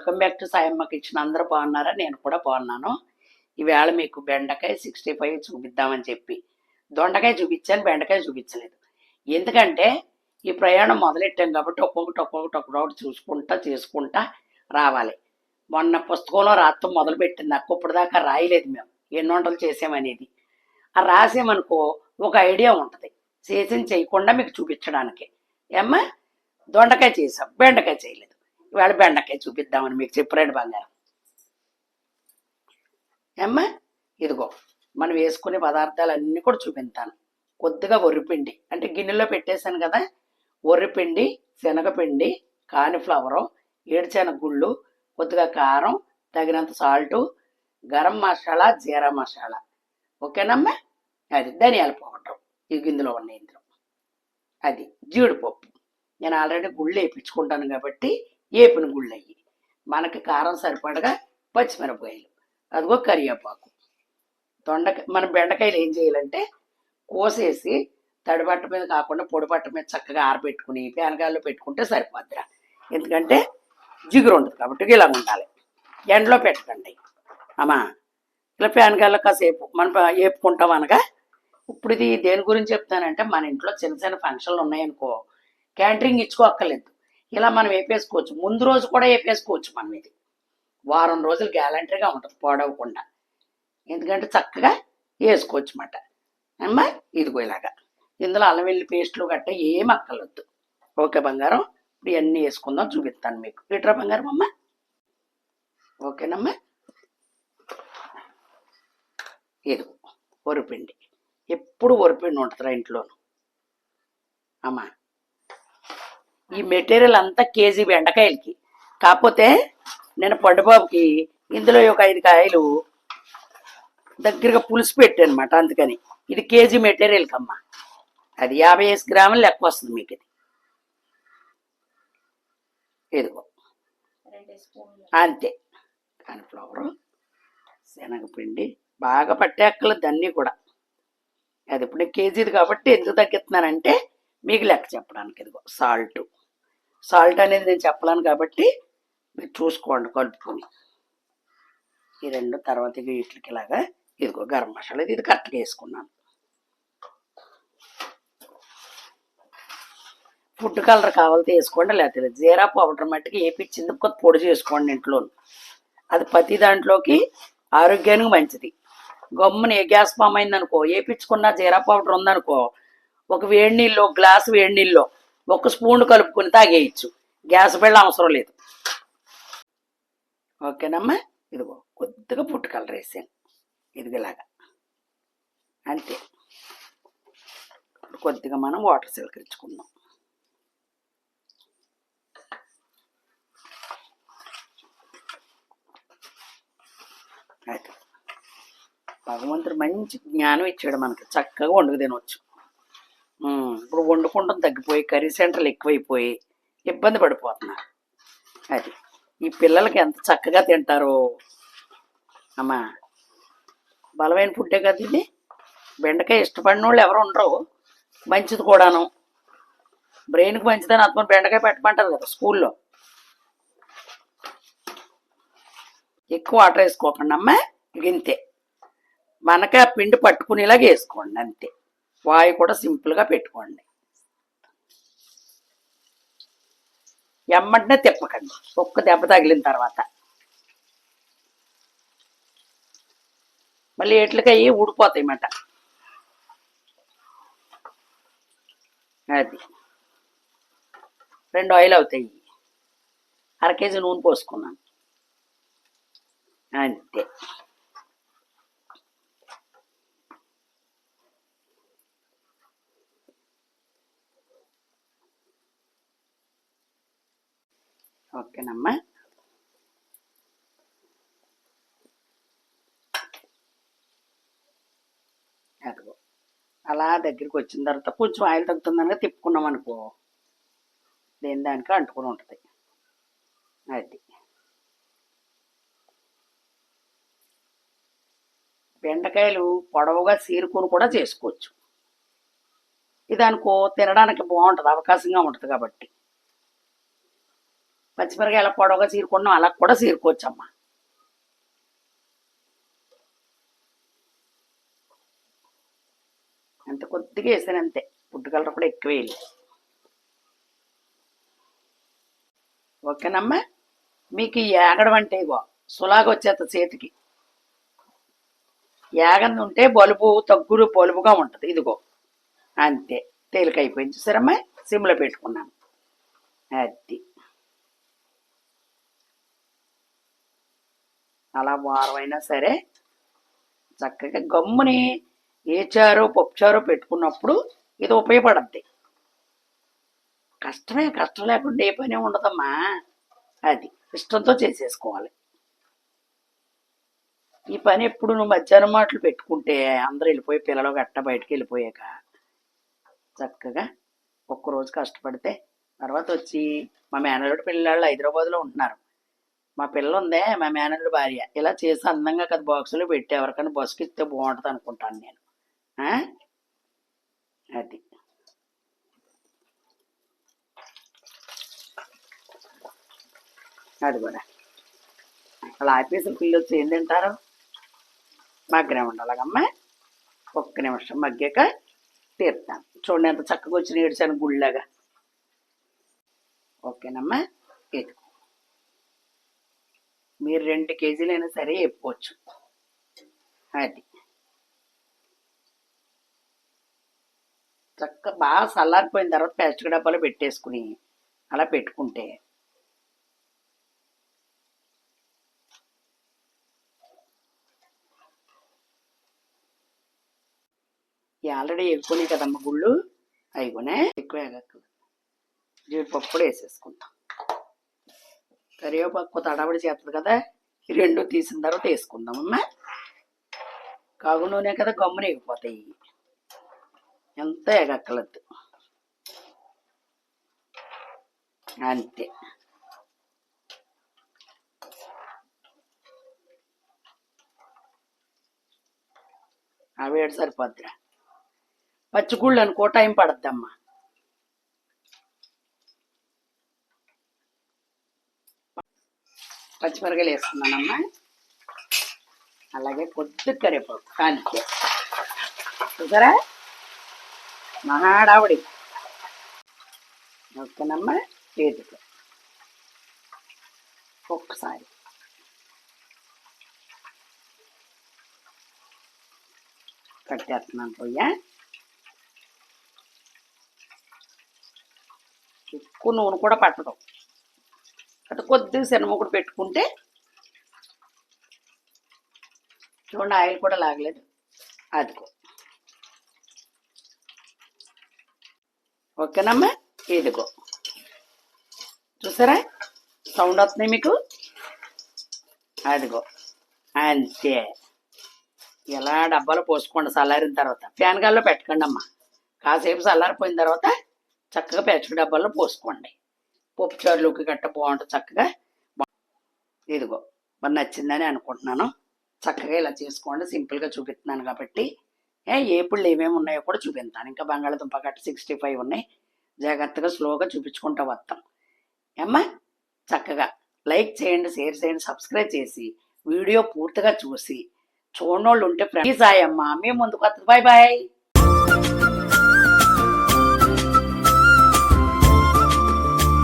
Welcome back to Sayamma kitchen. అందరూ బాగున్నారా? నేను కూడా బాగున్నాను. ఈవేళ మీకు బెండకాయ 65 చూపిద్దామని చెప్పి దొండకాయ చూపించాను, బెండకాయ చూపించలేదు. ఎందుకంటే ఈ ప్రయాణం మొదలెట్టాం కాబట్టి ఒక్కొక్కటి చూసుకుంటా చేసుకుంటా రావాలి. మొన్న పుస్తకంలో రాత్రం మొదలుపెట్టింది నాకు, ఇప్పటిదాకా రాయలేదు మేము ఎన్ని వంటలు చేసామనేది. ఆ రాసామనుకో ఒక ఐడియా ఉంటుంది, చేసింది చేయకుండా మీకు చూపించడానికి. ఏమ్మా, దొండకాయ చేసాం, బెండకాయ చేయలేదు. ఇవాళ బెండకాయ చూపిద్దామని మీకు చెప్పారండి బంగారం. ఏమ్మా, ఇదిగో మనం వేసుకునే పదార్థాలన్నీ కూడా చూపిస్తాను. కొద్దిగా వరిపిండి, అంటే గిన్నెలో పెట్టేశాను కదా, వరిపిండి, శనగపిండి, కాలిఫ్లవరు, ఏడుశనగ గుళ్ళు, కొద్దిగా కారం, తగినంత సాల్టు, గరం మసాలా, జీరా మసాలా. ఓకేనమ్మా? అది ధనియాల పౌడర్ ఈ గిన్నెలో ఉన్నాయి. ఇందులో అది జీడిపప్పు. నేను ఆల్రెడీ గుళ్ళు వేయించుకుంటాను కాబట్టి ఏపిన గుళ్ళు అయ్యి. మనకి కారం సరిపడగా పచ్చిమిరపకాయలు, అదిగో కరివేపాకు. మన బెండకాయలు ఏం చేయాలంటే కోసేసి తడిబట్ట మీద కాకుండా పొడిబట్ట మీద చక్కగా ఆరబెట్టుకుని ప్యానకాయల్లో పెట్టుకుంటే సరిపోద్దిరా. ఎందుకంటే జిగురు ఉంటుంది కాబట్టి ఇలా ఉండాలి. ఎండలో పెట్టకండి అమ్మా, ఇలా ప్యానకాయల్లో కాసేపు మనం వేపుకుంటాం అనగా. ఇప్పుడు ఇది దేని గురించి చెప్తానంటే, మన ఇంట్లో చిన్న చిన్న ఫంక్షన్లు ఉన్నాయనుకో, క్యాంటరింగ్ ఇచ్చుకోక్కర్లేదు, ఇలా మనం వేపేసుకోవచ్చు. ముందు రోజు కూడా వేపేసుకోవచ్చు. మనం ఇది వారం రోజులు గ్యాలంటరీగా ఉంటుంది పాడవకుండా. ఎందుకంటే చక్కగా వేసుకోవచ్చు అన్నమాట. అమ్మా, ఇదిగో ఇలాగా. ఇందులో అల్లం వెల్లి పేస్టులు గట్ట ఏం అక్కర్లొద్దు. ఓకే బంగారం, ఇప్పుడు ఇవన్నీ వేసుకుందాం, చూపిస్తాను మీకు. లీటర్ బంగారం అమ్మ. ఓకేనమ్మా, ఇది వరిపిండి. ఎప్పుడు వరిపిండి ఉంటుందిరా ఇంట్లోను అమ్మా. ఈ మెటీరియల్ అంతా కేజీ బెండకాయలకి. కాకపోతే నేను పండుబాబుకి ఇందులో ఒక 5 కాయలు దగ్గరగా పులుసు పెట్టాను అనమాట. అందుకని ఇది కేజీ మెటీరియల్కి అమ్మా. అది 55 గ్రాములు లెక్క వస్తుంది మీకు. ఇది ఇదిగో అంతే. కాన్ఫ్లవరు, శనగపిండి బాగా పట్టేక్కలేదు అన్నీ కూడా. అది ఇప్పుడు నేను కేజీది కాబట్టి ఎందుకు తగ్గిస్తున్నానంటే మీకు లెక్క చెప్పడానికి. ఇదిగో సాల్ట్ అనేది నేను చెప్పలేను కాబట్టి మీరు చూసుకోండి కలుపుకొని. ఈ రెండు తర్వాత వీటికి ఇలాగా. ఇదిగో గరం మసాలా, ఇది కరెక్ట్గా వేసుకున్నాను. ఫుడ్ కలర్ కావాలితే వేసుకోండి, లేకపోతే జీరా పౌడర్ మట్టికి వేపించింది కొత్త పొడి చేసుకోండి ఇంట్లో. అది ప్రతి దాంట్లోకి ఆరోగ్యానికి మంచిది. గమ్మున ఏ గ్యాస్ ఫామ్ అయిందనుకో, వేపించుకున్న జీరా పౌడర్ ఉందనుకో, ఒక వేడి నీళ్ళు, ఒక గ్లాసు వేడి నీళ్ళు 1 స్పూన్ కలుపుకొని తాగేయచ్చు. గ్యాస్ బిళ్ళ అవసరం లేదు. ఓకేనమ్మా, ఇదిగో కొద్దిగా ఫుడ్ కలర్ వేసాను, ఇదిగోలాగా అంతే. కొద్దిగా మనం వాటర్ చిలకరించుకుందాం. అయితే భగవంతుడు మంచి జ్ఞానం ఇచ్చాడు మనకి, చక్కగా వండుకు తినవచ్చు. ఇప్పుడు వండుకుంటాం తగ్గిపోయి కర్రీ సెంటర్లు ఎక్కువైపోయి ఇబ్బంది పడిపోతున్నారు. అది ఈ పిల్లలకి ఎంత చక్కగా తింటారో అమ్మా. బలమైన ఫుడ్డే కదా ఇది. బెండకాయ ఇష్టపడిన వాళ్ళు ఎవరు ఉండరు, మంచిది కూడాను. బ్రెయిన్కి మంచిదని అతను బెండకాయ పెట్టమంటారు కదా స్కూల్లో. ఎక్కువ వాటర్ వేసుకోకండి అమ్మా. ఇంతే, మనకి ఆ పిండి పట్టుకునేలాగా వేసుకోండి అంతే. వాయి కూడా సింపుల్గా పెట్టుకోండి. ఎమ్మంటనే తిప్పకండి, ఒక్క దెబ్బ తగిలిన తర్వాత. మళ్ళీ ఎట్లకయ్యి ఊడిపోతాయి అన్నమాట. అది 2 ఆయిల్ అవుతాయి. 1/2 కేజీ నూనె పోసుకున్నాను అంతే. ఓకేనమ్మా, అదిగో అలా దగ్గరికి వచ్చిన తర్వాత కొంచెం ఆయిల్ తగ్గుతుందనగా తిప్పుకున్నాం అనుకో, దేని దానికి అంటుకుని ఉంటుంది. అది బెండకాయలు పొడవుగా సీరుకొని కూడా చేసుకోవచ్చు. ఇది అనుకో తినడానికి బాగుంటుంది, అవకాశంగా ఉంటుంది కాబట్టి. పచ్చిమిరకాయ ఎలా పొడవుగా చీరుకున్నాం అలా కూడా చీరుకోవచ్చమ్మా. అంత కొద్దిగా వేసాను అంతే, ఫుడ్ కలర్ కూడా ఎక్కువ వేయాలి. ఓకేనమ్మా. మీకు ఈ ఏగడం అంటే ఇగో సులాగా వచ్చేస్త చేతికి. ఏగంది ఉంటే బలుబు తగ్గుడు బలుబుగా ఉంటుంది. ఇదిగో అంతే, తేలికైపోయింది. చూసారమ్మా, సిమ్లో పెట్టుకున్నాను. అది అలా వారమైనా సరే చక్కగా గమ్ముని ఏ చారో పప్పుచారో పెట్టుకున్నప్పుడు ఇది ఉపయోగపడద్ది. కష్టం లేకుండా ఏ పని ఉండదమ్మా. అది ఇష్టంతో చేసేసుకోవాలి. ఈ పని ఎప్పుడు నువ్వు మధ్యాహ్నం మాటలు పెట్టుకుంటే అందరూ వెళ్ళిపోయి పిల్లలు గట్ట బయటకు వెళ్ళిపోయాక చక్కగా ఒక్కరోజు కష్టపడితే తర్వాత వచ్చి మా మేనల్లుడి పిల్లలు హైదరాబాద్లో ఉంటున్నారు. మా పిల్ల ఉందే, మా మేనల్లుడి భార్య, ఇలా చేసి అందంగా కదా బాక్సులో పెట్టి ఎవరికైనా బస్సుకి ఇస్తే బాగుంటుంది అనుకుంటాను నేను. అది అది కూడా అలా ఆఫీసులు పిల్లలు వచ్చి ఏం తింటారు? మగ్గనే ఉండాలమ్మా. ఒక్క నిమిషం మగ్గాక తీరుతాను. చూడండి ఎంత చక్కగా వచ్చి ఏడ్చాను గుళ్ళగా. ఓకేనమ్మా. ఇది మీరు 2 కేజీలైనా సరే వేపుకోవచ్చు. అది చక్కగా బాగా చల్లారిపోయిన తర్వాత ప్లాస్టిక్ డబ్బాలో పెట్టేసుకుని అలా పెట్టుకుంటే ఆల్రెడీ ఎగుకునే కదమ్మ గుళ్ళు, అయిపోయినా ఎక్కువ ఎగక్కలు. జీడిపప్పు కూడా వేసేసుకుంటాం. కరివేపాకు తడబడి చేస్తుంది కదా, ఈ 2 తీసిన తర్వాత వేసుకుందామమ్మా. కాగు నూనె కదా, గమ్మున ఎగిపోతాయి. ఎంత ఎగక్కలద్దు, అంతే. ఆ వేడి సరిపోద్దిరా. పచ్చిగుళ్ళు అనుకో టైం పడద్దమ్మా. పచ్చిమిరకాయలు వేసుకున్నానమ్మా. అలాగే కొద్ది కరివేపాకు, అంతే. చూసారా, మహాడావుడి. ఓకేనమ్మా. చేతికి ఒక్కసారి కట్టేస్తున్నాను పొయ్య. ఎక్కువ నూనె కూడా పట్టదు. అటు కొద్దిగా శనగముకుడు పెట్టుకుంటే చూడండి, ఆయిల్ కూడా లాగలేదు. అదిగో. ఓకేనమ్మా. ఇదిగో చూసారా, సౌండ్ వస్తుంది మీకు. అదిగో అంతే. ఇలా డబ్బాలో పోసుకోండి. చల్లారిన తర్వాత ఫ్యాన్ గాల్లో పెట్టకండి అమ్మా. కాసేపు చల్లారిపోయిన తర్వాత చక్కగా ప్లాస్టిక్ డబ్బాల్లో పోసుకోండి. పప్పు చారులోకి గట్ట బాగుంటుంది చక్కగా. ఇదిగో మరి నచ్చిందని అనుకుంటున్నాను. చక్కగా ఇలా చేసుకోండి. సింపుల్గా చూపిస్తున్నాను కాబట్టి ఏపుళ్ళు ఏమేమి ఉన్నాయో కూడా చూపిస్తాను. ఇంకా బంగాళదుంప గట్ట 65 ఉన్నాయి. జాగ్రత్తగా స్లోగా చూపించుకుంటూ వస్తాం. అమ్మా చక్కగా లైక్ చేయండి, షేర్ చేయండి, సబ్స్క్రైబ్ చేసి వీడియో పూర్తిగా చూసి చూడనోళ్ళు ఉంటే ప్లీజ్ అయ్యమ్మా మేము ముందుకు వస్తుంది. Bye bye.